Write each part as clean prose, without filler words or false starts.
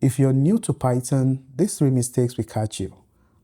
If you're new to Python, these 3 mistakes will catch you.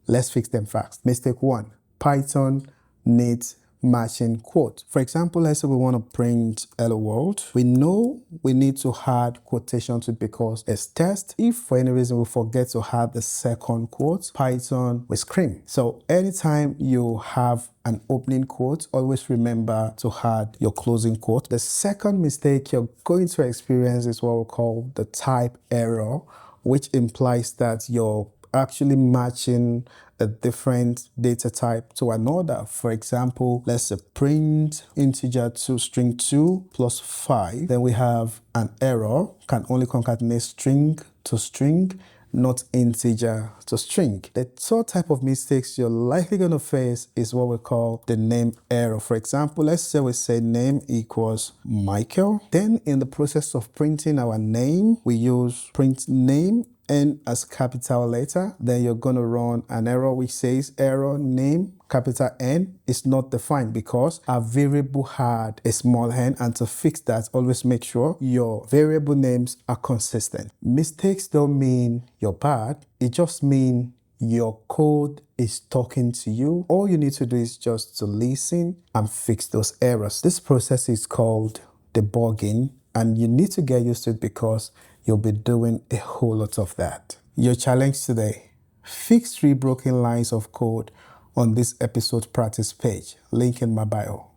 Let's fix them fast. Mistake 1, Python needs matching quote. For example, let's say we want to print hello world. We know we need to add quotation to it because it's test. If for any reason we forget to add the second quote, Python will scream. So anytime you have an opening quote, always remember to add your closing quote. The second mistake you're going to experience is what we call the type error, which implies that you're actually matching a different data type to another. For example, let's say print integer to string 2 plus 5. Then we have an error, can only concatenate string to string, not integer to string. The third type of mistakes you're likely going to face is what we call the name error. For example, let's say we say name equals Michael. Then in the process of printing our name, we use print name N as capital letter. Then you're going to run an error which says error name capital N is not defined because our variable had a small n, and to fix that, always make sure your variable names are consistent. Mistakes don't mean you're bad, it just means your code is talking to you. All you need to do is just to listen and fix those errors. This process is called debugging, and you need to get used to it because you'll be doing a whole lot of that. Your challenge today: fix 3 broken lines of code on this episode practice page, link in my bio.